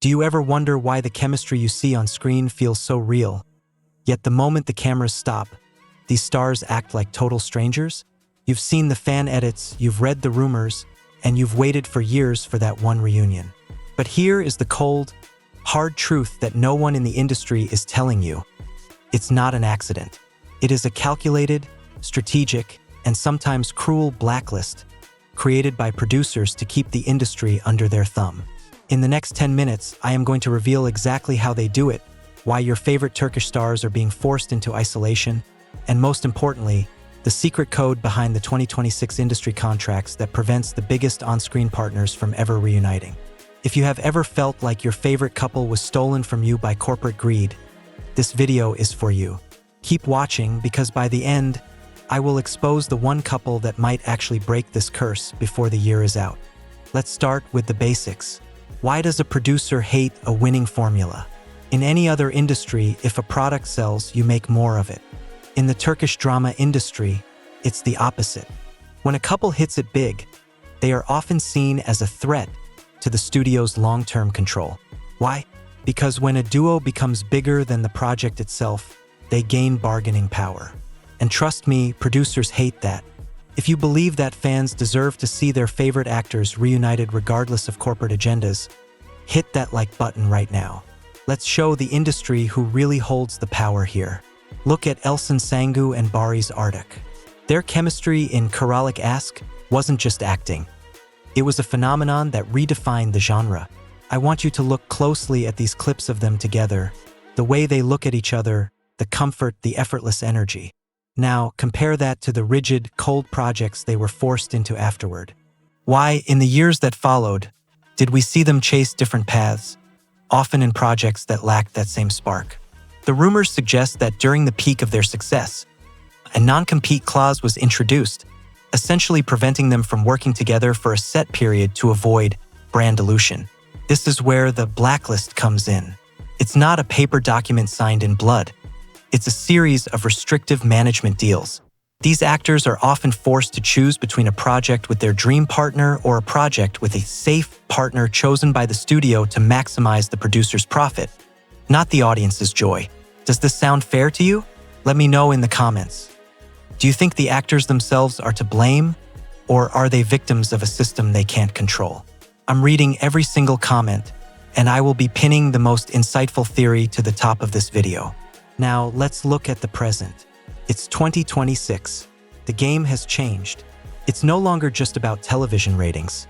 Do you ever wonder why the chemistry you see on screen feels so real? Yet the moment the cameras stop, these stars act like total strangers? You've seen the fan edits, you've read the rumors, and you've waited for years for that one reunion. But here is the cold, hard truth that no one in the industry is telling you. It's not an accident. It is a calculated, strategic, and sometimes cruel blacklist created by producers to keep the industry under their thumb. In the next 10 minutes, I am going to reveal exactly how they do it, why your favorite Turkish stars are being forced into isolation, and most importantly, the secret code behind the 2026 industry contracts that prevents the biggest on-screen partners from ever reuniting. If you have ever felt like your favorite couple was stolen from you by corporate greed, this video is for you. Keep watching because by the end, I will expose the one couple that might actually break this curse before the year is out. Let's start with the basics. Why does a producer hate a winning formula? In any other industry, if a product sells, you make more of it. In the Turkish drama industry, it's the opposite. When a couple hits it big, they are often seen as a threat to the studio's long-term control. Why? Because when a duo becomes bigger than the project itself, they gain bargaining power. And trust me, producers hate that. If you believe that fans deserve to see their favorite actors reunited regardless of corporate agendas, hit that like button right now. Let's show the industry who really holds the power here. Look at Elçin Sangu and Barış Arduç. Their chemistry in Karalık Aşk wasn't just acting. It was a phenomenon that redefined the genre. I want you to look closely at these clips of them together, the way they look at each other, the comfort, the effortless energy. Now, compare that to the rigid, cold projects they were forced into afterward. Why, in the years that followed, did we see them chase different paths, often in projects that lacked that same spark? The rumors suggest that during the peak of their success, a non-compete clause was introduced, essentially preventing them from working together for a set period to avoid brand dilution. This is where the blacklist comes in. It's not a paper document signed in blood. It's a series of restrictive management deals. These actors are often forced to choose between a project with their dream partner or a project with a safe partner chosen by the studio to maximize the producer's profit, not the audience's joy. Does this sound fair to you? Let me know in the comments. Do you think the actors themselves are to blame, or are they victims of a system they can't control? I'm reading every single comment, and I will be pinning the most insightful theory to the top of this video. Now, let's look at the present. It's 2026. The game has changed. It's no longer just about television ratings.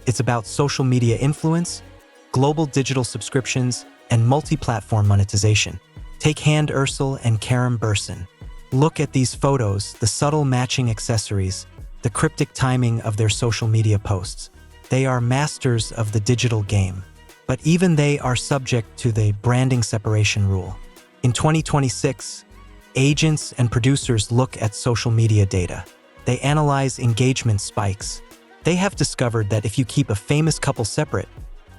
It's about social media influence, global digital subscriptions, and multi-platform monetization. Take Hande Erçel and Kerem Bürsin. Look at these photos, the subtle matching accessories, the cryptic timing of their social media posts. They are masters of the digital game. But even they are subject to the branding separation rule. In 2026, agents and producers look at social media data. They analyze engagement spikes. They have discovered that if you keep a famous couple separate,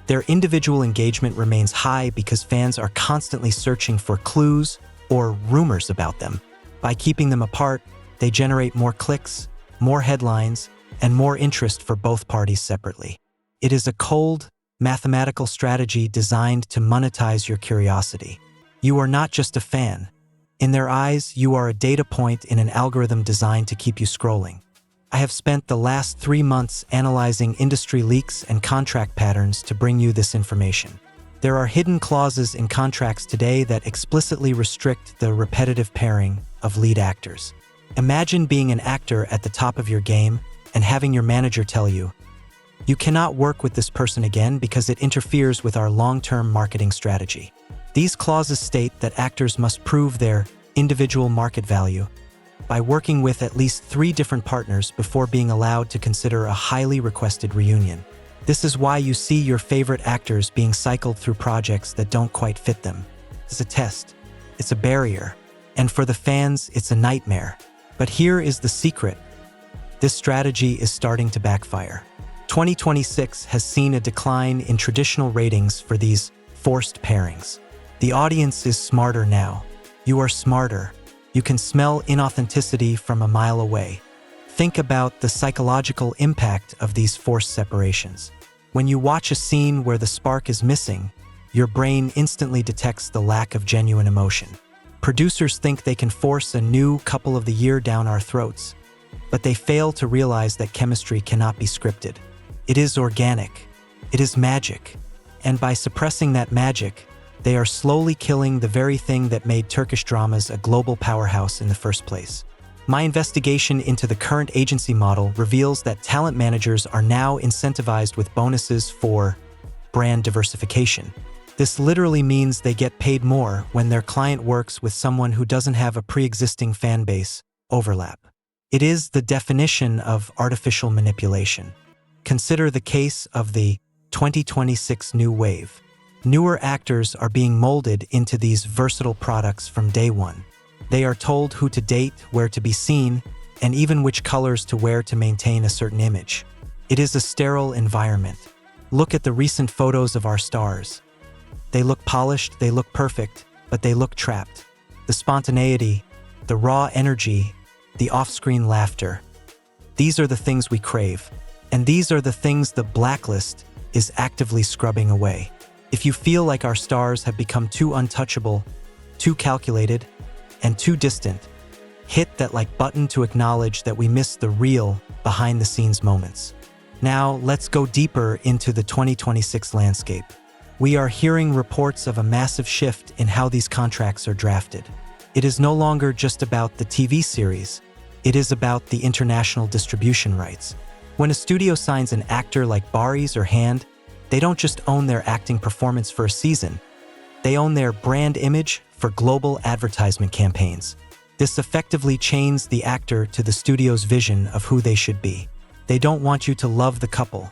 their individual engagement remains high because fans are constantly searching for clues or rumors about them. By keeping them apart, they generate more clicks, more headlines, and more interest for both parties separately. It is a cold, mathematical strategy designed to monetize your curiosity. You are not just a fan. In their eyes, you are a data point in an algorithm designed to keep you scrolling. I have spent the last 3 months analyzing industry leaks and contract patterns to bring you this information. There are hidden clauses in contracts today that explicitly restrict the repetitive pairing of lead actors. Imagine being an actor at the top of your game and having your manager tell you, "You cannot work with this person again because it interferes with our long-term marketing strategy." These clauses state that actors must prove their individual market value by working with at least 3 different partners before being allowed to consider a highly requested reunion. This is why you see your favorite actors being cycled through projects that don't quite fit them. It's a test. It's a barrier. And for the fans, it's a nightmare. But here is the secret. This strategy is starting to backfire. 2026 has seen a decline in traditional ratings for these forced pairings. The audience is smarter now. You are smarter. You can smell inauthenticity from a mile away. Think about the psychological impact of these forced separations. When you watch a scene where the spark is missing, your brain instantly detects the lack of genuine emotion. Producers think they can force a new couple of the year down our throats, but they fail to realize that chemistry cannot be scripted. It is organic. It is magic. And by suppressing that magic, they are slowly killing the very thing that made Turkish dramas a global powerhouse in the first place. My investigation into the current agency model reveals that talent managers are now incentivized with bonuses for brand diversification. This literally means they get paid more when their client works with someone who doesn't have a pre-existing fan base overlap. It is the definition of artificial manipulation. Consider the case of the 2026 new wave. Newer actors are being molded into these versatile products from day one. They are told who to date, where to be seen, and even which colors to wear to maintain a certain image. It is a sterile environment. Look at the recent photos of our stars. They look polished, they look perfect, but they look trapped. The spontaneity, the raw energy, the off-screen laughter. These are the things we crave, and these are the things the Blacklist is actively scrubbing away. If you feel like our stars have become too untouchable, too calculated, and too distant, hit that like button to acknowledge that we miss the real, behind-the-scenes moments. Now, let's go deeper into the 2026 landscape. We are hearing reports of a massive shift in how these contracts are drafted. It is no longer just about the TV series. It is about the international distribution rights. When a studio signs an actor like Barış or Hande, they don't just own their acting performance for a season. They own their brand image for global advertisement campaigns. This effectively chains the actor to the studio's vision of who they should be. They don't want you to love the couple.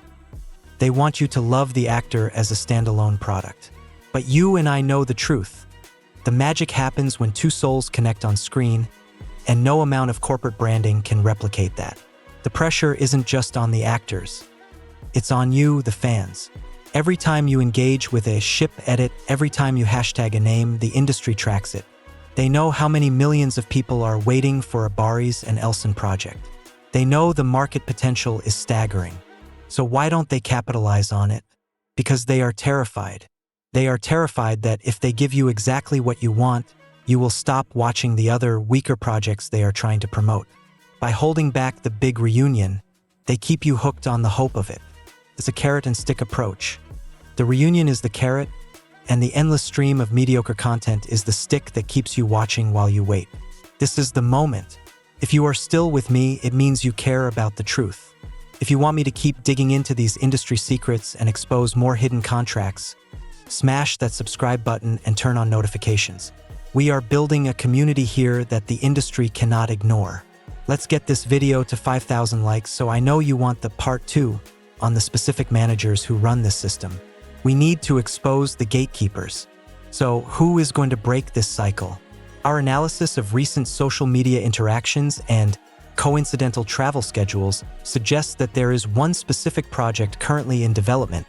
They want you to love the actor as a standalone product. But you and I know the truth. The magic happens when two souls connect on screen, and no amount of corporate branding can replicate that. The pressure isn't just on the actors. It's on you, the fans. Every time you engage with a ship edit, every time you hashtag a name, the industry tracks it. They know how many millions of people are waiting for a Barış and Elçin project. They know the market potential is staggering. So why don't they capitalize on it? Because they are terrified. They are terrified that if they give you exactly what you want, you will stop watching the other, weaker projects they are trying to promote. By holding back the big reunion, they keep you hooked on the hope of it. It's a carrot and stick approach. The reunion is the carrot, and the endless stream of mediocre content is the stick that keeps you watching while you wait. This is the moment. If you are still with me, it means you care about the truth. If you want me to keep digging into these industry secrets and expose more hidden contracts, smash that subscribe button and turn on notifications. We are building a community here that the industry cannot ignore. Let's get this video to 5,000 likes, so I know you want the part 2 on the specific managers who run this system. We need to expose the gatekeepers. So who is going to break this cycle? Our analysis of recent social media interactions and coincidental travel schedules suggests that there is one specific project currently in development,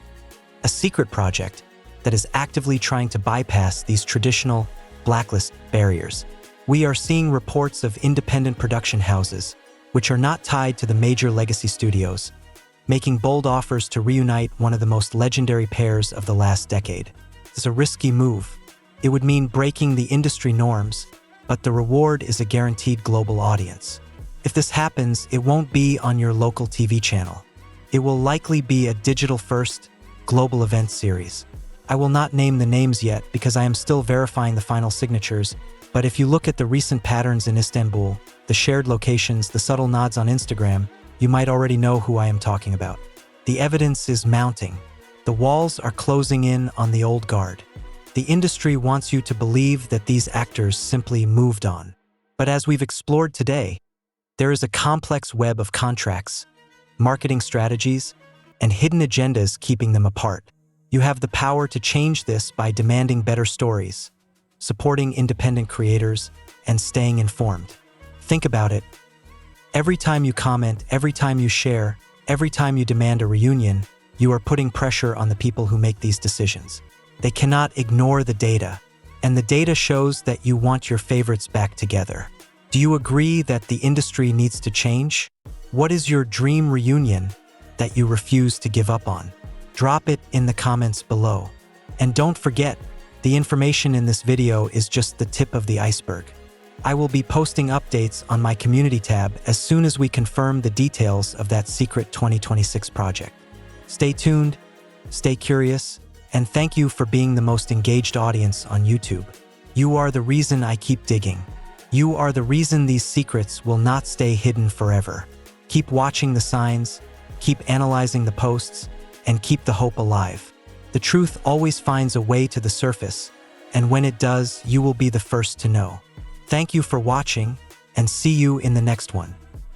a secret project that is actively trying to bypass these traditional blacklist barriers. We are seeing reports of independent production houses, which are not tied to the major legacy studios, making bold offers to reunite one of the most legendary pairs of the last decade. It's a risky move. It would mean breaking the industry norms, but the reward is a guaranteed global audience. If this happens, it won't be on your local TV channel. It will likely be a digital-first, global event series. I will not name the names yet because I am still verifying the final signatures, but if you look at the recent patterns in Istanbul, the shared locations, the subtle nods on Instagram, you might already know who I am talking about. The evidence is mounting. The walls are closing in on the old guard. The industry wants you to believe that these actors simply moved on. But as we've explored today, there is a complex web of contracts, marketing strategies, and hidden agendas keeping them apart. You have the power to change this by demanding better stories, supporting independent creators, and staying informed. Think about it. Every time you comment, every time you share, every time you demand a reunion, you are putting pressure on the people who make these decisions. They cannot ignore the data, and the data shows that you want your favorites back together. Do you agree that the industry needs to change? What is your dream reunion that you refuse to give up on? Drop it in the comments below. And don't forget, the information in this video is just the tip of the iceberg. I will be posting updates on my community tab as soon as we confirm the details of that secret 2026 project. Stay tuned, stay curious, and thank you for being the most engaged audience on YouTube. You are the reason I keep digging. You are the reason these secrets will not stay hidden forever. Keep watching the signs, keep analyzing the posts, and keep the hope alive. The truth always finds a way to the surface, and when it does, you will be the first to know. Thank you for watching, and see you in the next one.